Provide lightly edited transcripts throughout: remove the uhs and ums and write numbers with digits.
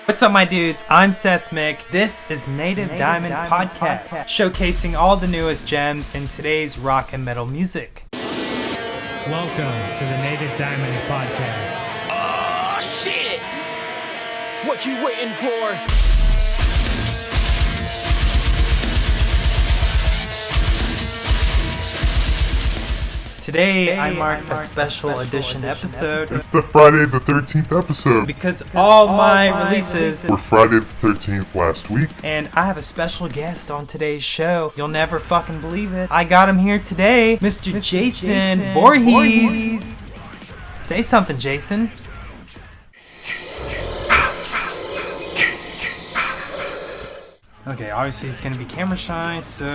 What's up, my dudes? I'm Seth Mick. This is Native Diamond Podcast, showcasing all the newest gems in today's rock and metal music. Welcome to the Native Diamond Podcast. Oh, shit! What you waiting for? Today, I marked a special edition episode. It's the Friday the 13th episode. Because all my releases were Friday the 13th last week. And I have a special guest on today's show. You'll never fucking believe it. I got him here today, Mr. Jason VOORHEES. Say something, Jason. Okay, obviously he's going to be camera shy, so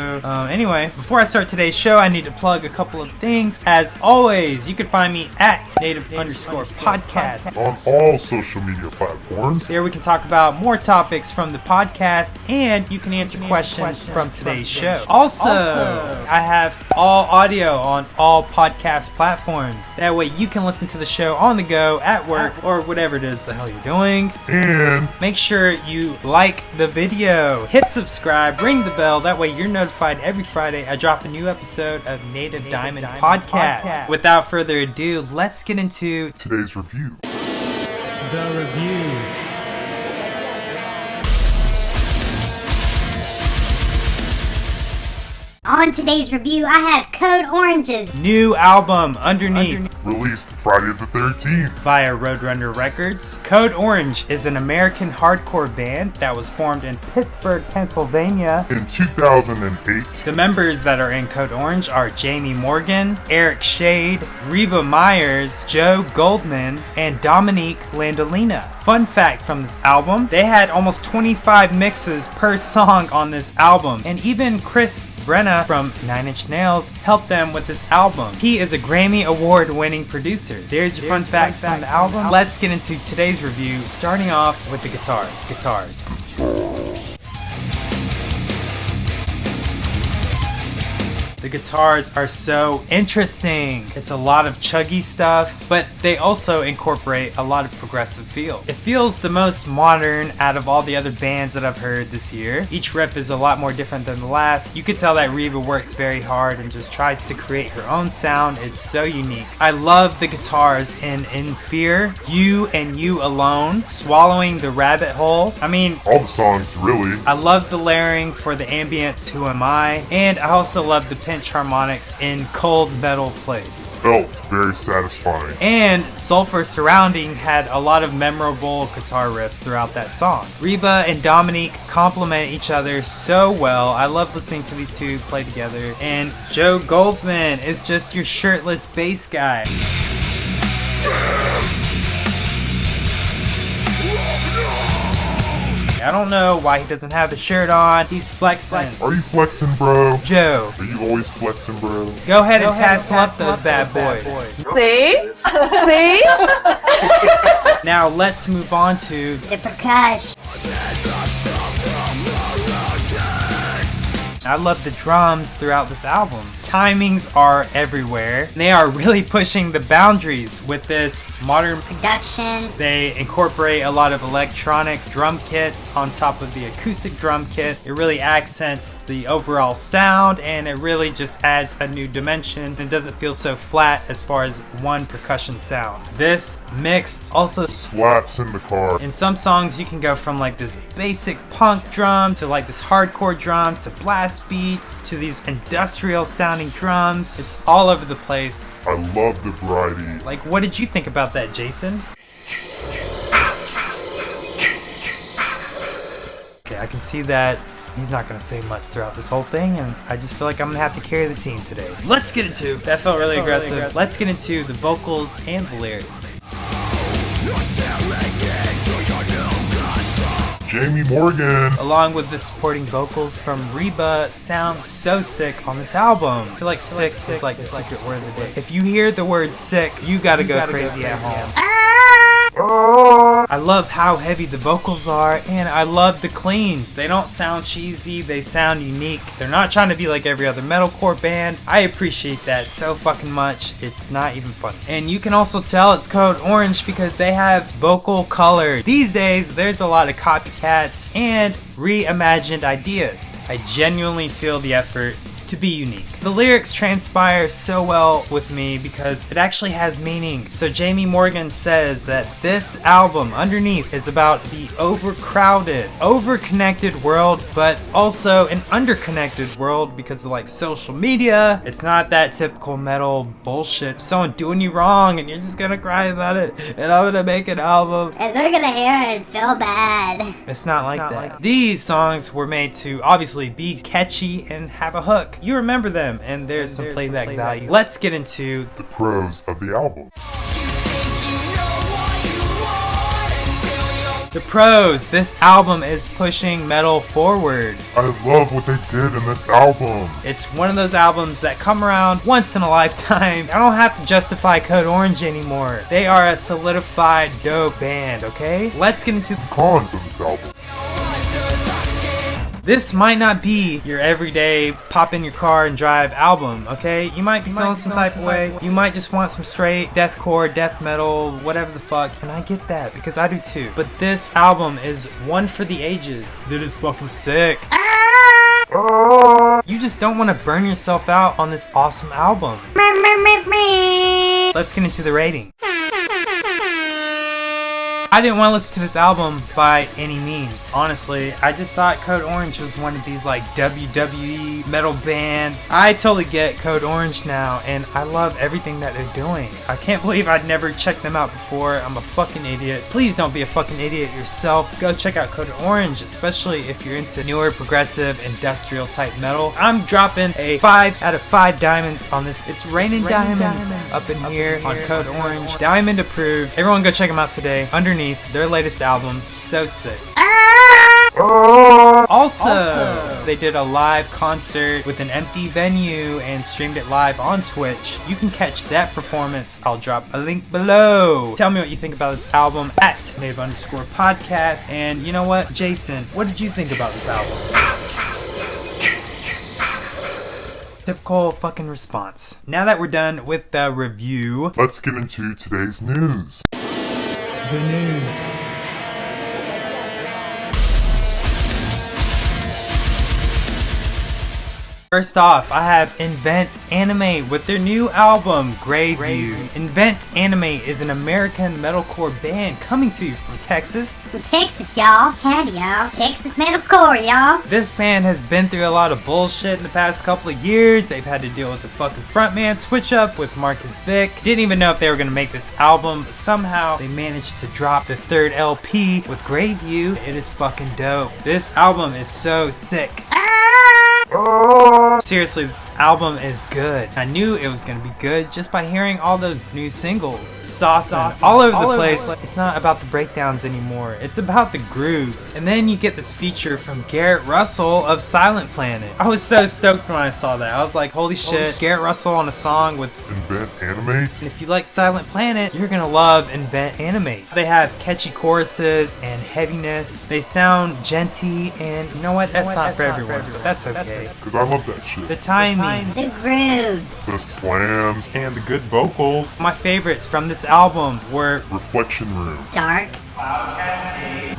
anyway, before I start today's show, I need to plug a couple of things. As always, you can find me at native_podcast on all social media platforms. There we can talk about more topics from the podcast, and you can answer questions from today's show. Also, I have all audio on all podcast platforms. That way you can listen to the show on the go, at work, or whatever it is the hell you're doing. And make sure you like the video. Hit subscribe, ring the bell, that way you're notified every Friday I drop a new episode of Native Diamond Podcast. Without further ado, let's get into today's review. The review. On today's review, I have Code Orange's new album, Underneath. Released Friday the 13th via Roadrunner Records. Code Orange is an American hardcore band that was formed in Pittsburgh, Pennsylvania in 2008. The members that are in Code Orange are Jamie Morgan, Eric Shade, Reba Myers, Joe Goldman, and Dominique Landolina. Fun fact from this album, they had almost 25 mixes per song on this album, and even Chris Brenna from 9 Inch Nails helped them with this album. He is a Grammy Award-winning producer. There's your fun facts from the album. Let's get into today's review, starting off with the guitars. The guitars are so interesting. It's a lot of chuggy stuff, but they also incorporate a lot of progressive feel. It feels the most modern out of all the other bands that I've heard this year. Each riff is a lot more different than the last. You could tell that Reba works very hard and just tries to create her own sound. It's so unique. I love the guitars in Fear, You and You Alone, Swallowing the Rabbit Hole. I mean, all the songs, really. I love the layering for the ambience, Who Am I? And I also love the pinch harmonics in Cold Metal Place. Felt very satisfying. And Sulfur Surrounding had a lot of memorable guitar riffs throughout that song. Reba and Dominique complement each other so well. I love listening to these two play together. And Joe Goldman is just your shirtless bass guy. I don't know why he doesn't have a shirt on. He's flexing. Are you flexing, bro? Joe. Are you always flexing, bro? Go ahead and tassel up those bad boys. See? See? Now let's move on to the percussion. I love the drums throughout this album. Timings are everywhere. They are really pushing the boundaries with this modern production. They incorporate a lot of electronic drum kits on top of the acoustic drum kit. It really accents the overall sound, and it really just adds a new dimension. It doesn't feel so flat as far as one percussion sound. This mix also slaps in the car. In some songs you can go from like this basic punk drum to like this hardcore drum to blast beats to these industrial sounding drums. It's all over the place. I love the variety. Like, what did you think about that, Jason? Okay, I can see that he's not going to say much throughout this whole thing, and I just feel like I'm going to have to carry the team today. Let's get into, that felt really aggressive. Let's get into the vocals and the lyrics. Jamie Morgan, along with the supporting vocals from Reba, sound so sick on this album. I feel like sick is like the secret word of the day. If you hear the word sick, you gotta go crazy at home. I love how heavy the vocals are, and I love the cleans. They don't sound cheesy, they sound unique. They're not trying to be like every other metalcore band. I appreciate that so fucking much, it's not even funny. And you can also tell it's Code Orange because they have vocal color. These days, there's a lot of copycats and reimagined ideas. I genuinely feel the effort to be unique. The lyrics transpire so well with me because it actually has meaning. So Jamie Morgan says that this album underneath is about the overcrowded, overconnected world, but also an underconnected world because of like social media. It's not that typical metal bullshit. Someone doing you wrong and you're just gonna cry about it and I'm gonna make an album And they're gonna hear it and feel bad. It's not like that. These songs were made to obviously be catchy and have a hook. You remember them, and there's some playback value. Let's get into The pros of the album. the pros. This album is pushing metal forward. I love what they did in this album. It's one of those albums that come around once in a lifetime. I don't have to justify Code Orange anymore. They are a solidified, dope band, okay? Let's get into the Cons of this album. This might not be your everyday pop in your car and drive album, okay? You might be feeling some type of way. You might just want some straight deathcore, death metal, whatever the fuck. And I get that because I do too. But this album is one for the ages. It is fucking sick. You just don't want to burn yourself out on this awesome album. Let's get into the rating. I didn't want to listen to this album by any means, honestly. I just thought Code Orange was one of these like WWE metal bands. I totally get Code Orange now, and I love everything that they're doing. I can't believe I'd never checked them out before. I'm a fucking idiot. Please don't be a fucking idiot yourself. Go check out Code Orange, especially if you're into newer, progressive, industrial type metal. I'm dropping a 5 out of 5 diamonds on this. It's raining diamonds up in here on Code Orange. Diamond approved. Everyone go check them out today. Underneath their latest album, so sick. Also, they did a live concert with an empty venue and streamed it live on Twitch. You can catch that performance. I'll drop a link below. Tell me what you think about this album at native_podcast. And you know what, Jason, what did you think about this album? Typical fucking response. Now that we're done with the review, Let's get into today's news. The news. first off, I have Invent Animate with their new album, Greyview. Invent Animate is an American metalcore band coming to you from Texas. From Texas, y'all. Howdy, y'all. Texas metalcore, y'all. This band has been through a lot of bullshit in the past couple of years. They've had to deal with the fucking frontman switch up with Marcus Vick. Didn't even know if they were going to make this album, but somehow they managed to drop the third LP with Greyview. It is fucking dope. This album is so sick. Seriously, this album is good. I knew it was going to be good just by hearing all those new singles. Saucing all over the place. It's not about the breakdowns anymore. It's about the grooves. And then you get this feature from Garrett Russell of Silent Planet. I was so stoked when I saw that. I was like, holy shit, Garrett Russell on a song with Invent Animate. And if you like Silent Planet, you're gonna love Invent Animate. They have catchy choruses and heaviness. They sound genty, and you know what? That's not for everyone, but that's okay. Because I love that shit. The timing, The grooves. The slams and the good vocals. my favorites from this album were Reflection Room. Dark.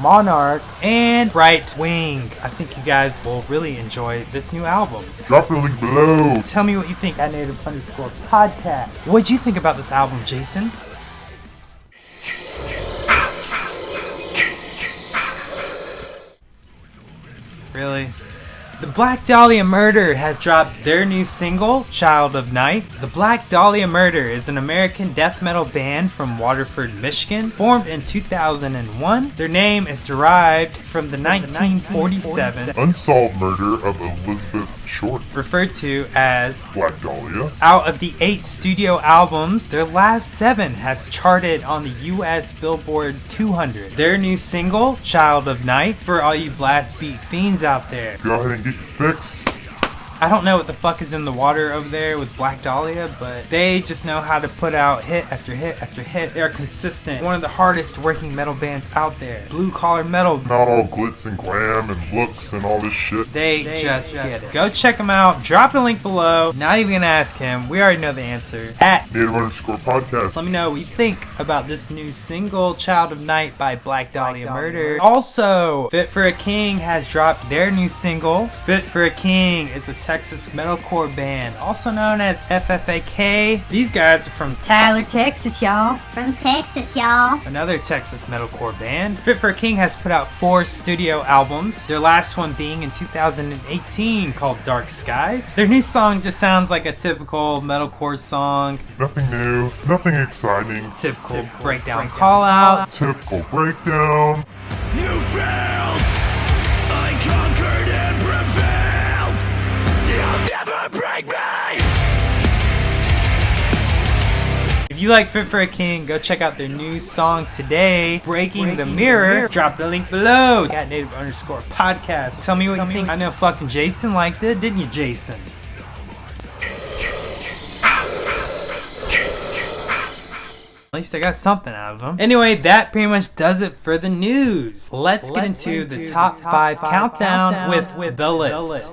Monarch and Bright Wing. I think you guys will really enjoy this new album. Drop the link below. Tell me what you think at native_podcast. What'd you think about this album, Jason? Really? The Black Dahlia Murder has dropped their new single, Child of Night. The Black Dahlia Murder is an American death metal band from Waterford, Michigan, formed in 2001. Their name is derived from the 1947, Unsolved Murder of Elizabeth Short. referred to as Black Dahlia. out of the 8 studio albums, their last 7 has charted on the US Billboard 200. Their new single, Child of Night, for all you blast beat fiends out there. Go ahead and get your fix. I don't know what the fuck is in the water over there with Black Dahlia, but they just know how to put out hit after hit after hit. They're consistent. One of the hardest working metal bands out there. Blue collar metal. Not all glitz and glam and looks and all this shit. They just get it. Go check them out. Drop a link below. Not even gonna ask him. We already know the answer. At Native_podcast. let me know what you think about this new single, Child of Night by Black Dahlia Murder. Also, Fit for a King has dropped their new single. Fit for a King is a Texas metalcore band, also known as FFAK. These guys are from Tyler, Texas, y'all. From Texas, y'all. another Texas metalcore band. Fit for a King has put out 4 studio albums, their last one being in 2018 called Dark Skies. Their new song just sounds like a typical metalcore song. Nothing new, nothing exciting. Typical breakdown call out. Typical breakdown. You failed! I conquered and prevailed! You'll never break me! If you like Fit for a King, go check out their new song today, Breaking the Mirror. Drop the link below at Native_podcast. Tell me what you think. I know fucking Jason liked it, didn't you, Jason? At least I got something out of them. Anyway, that pretty much does it for the news. Let's get into the top 5 countdown with the list.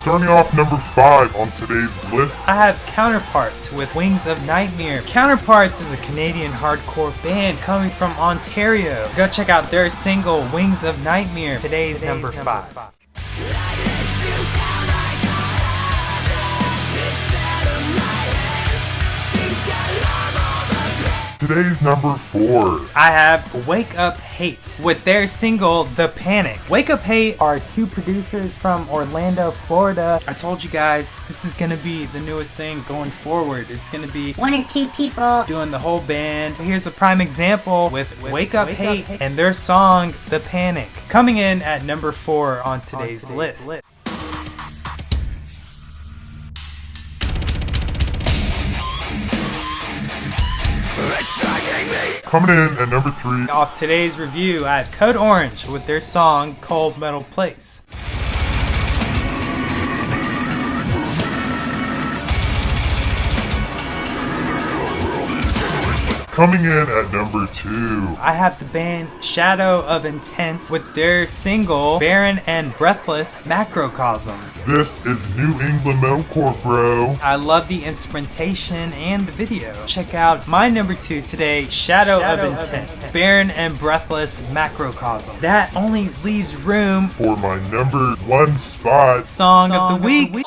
Starting off number 5 on today's list. I have Counterparts with Wings of Nightmare. Counterparts is a Canadian hardcore band coming from Ontario. Go check out their single, Wings of Nightmare. Today's number 5. Today's number 4. I have Wake Up Hate with their single, The Panic. Wake Up Hate are 2 producers from Orlando, Florida. I told you guys, this is gonna be the newest thing going forward. It's gonna be 1 or 2 people. doing the whole band. Here's a prime example with Wake Up Hate and their song, The Panic. Coming in at number 4 on today's list. Coming in at number 3. Off today's review, I have Code Orange with their song, Cold Metal Place. Coming in at number 2. I have the band Shadow of Intent with their single Barren and Breathless Macrocosm. This is New England metalcore, bro. I love the instrumentation and the video. Check out my number 2 today, Shadow of Intent, Barren and Breathless Macrocosm. That only leaves room For my number 1 spot. Song of the Week.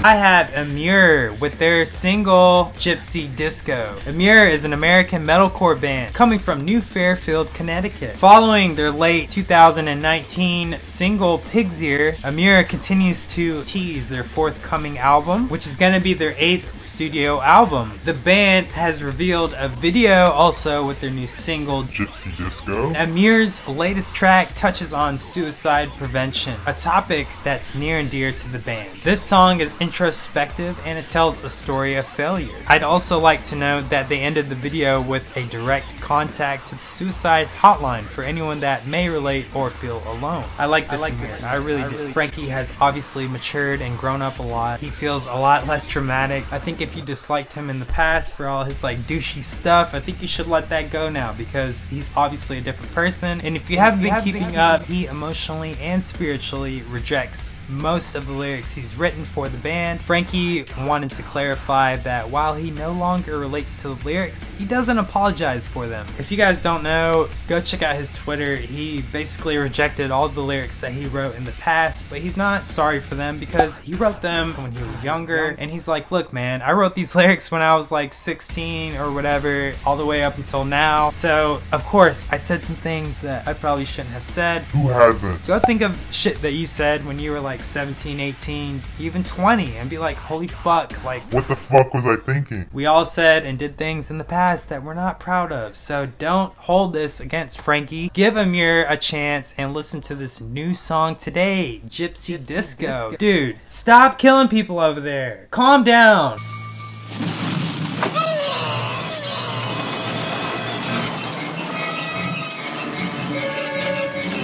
I have Emmure with their single Gypsy Disco. Emmure is an American metalcore band coming from New Fairfield, Connecticut. Following their late 2019 single Pig's Ear, Emmure continues to tease their forthcoming album, which is going to be their 8th studio album. The band has revealed a video also with their new single Gypsy Disco. Emmure's latest track touches on suicide prevention, a topic that's near and dear to the band. This song is introspective and it tells a story of failure. I'd also like to note that they ended the video with a direct contact to the suicide hotline for anyone that may relate or feel alone. I like this Emmure. I really do. Frankie has obviously matured and grown up a lot. He feels a lot less dramatic. I think if you disliked him in the past for all his like douchey stuff, I think you should let that go now because he's obviously a different person. And if you haven't been keeping up, he emotionally and spiritually rejects most of the lyrics he's written for the band. Frankie wanted to clarify that while he no longer relates to the lyrics, he doesn't apologize for them. If you guys don't know, go check out his Twitter. He basically rejected all the lyrics that he wrote in the past, but he's not sorry for them because he wrote them when he was younger. And he's like, look man, I wrote these lyrics when I was like 16 or whatever, all the way up until now. So of course I said some things that I probably shouldn't have said. Who hasn't? Go think of shit that you said when you were like like 17, 18, even 20 and be like, holy fuck, like, What the fuck was I thinking? we all said and did things in the past that we're not proud of. So don't hold this against Frankie. Give Emmure a chance and listen to this new song today, Gypsy Disco. Dude, stop killing people over there. Calm down.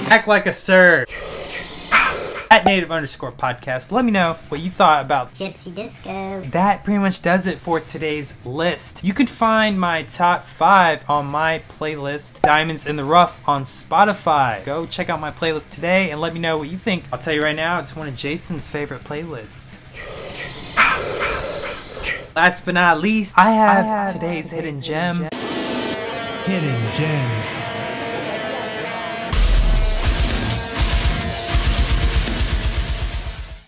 Act like a sir. At native_podcast, let me know what you thought about Gypsy Disco. that. Pretty much does it for today's list. You can find my top 5 on my playlist, Diamonds in the Rough, on Spotify. Go check out my playlist today and let me know what you think. I'll tell you right now, it's one of Jason's favorite playlists. Last but not least, I have today's hidden gem. Hidden gems.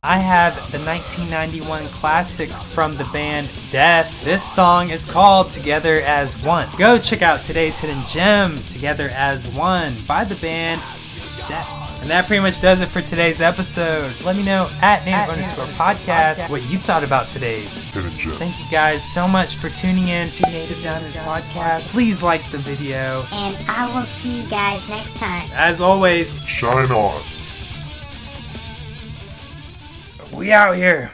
I have the 1991 classic from the band Death. This song is called Together as One. Go check out today's hidden gem, Together as One, by the band Death. And that pretty much does it for today's episode. Let me know at native_podcast what you thought about today's Hidden gem. Thank you guys so much for tuning in to Native Diamond Podcast. Please like the video. And I will see you guys next time. As always, Shine on. we out here.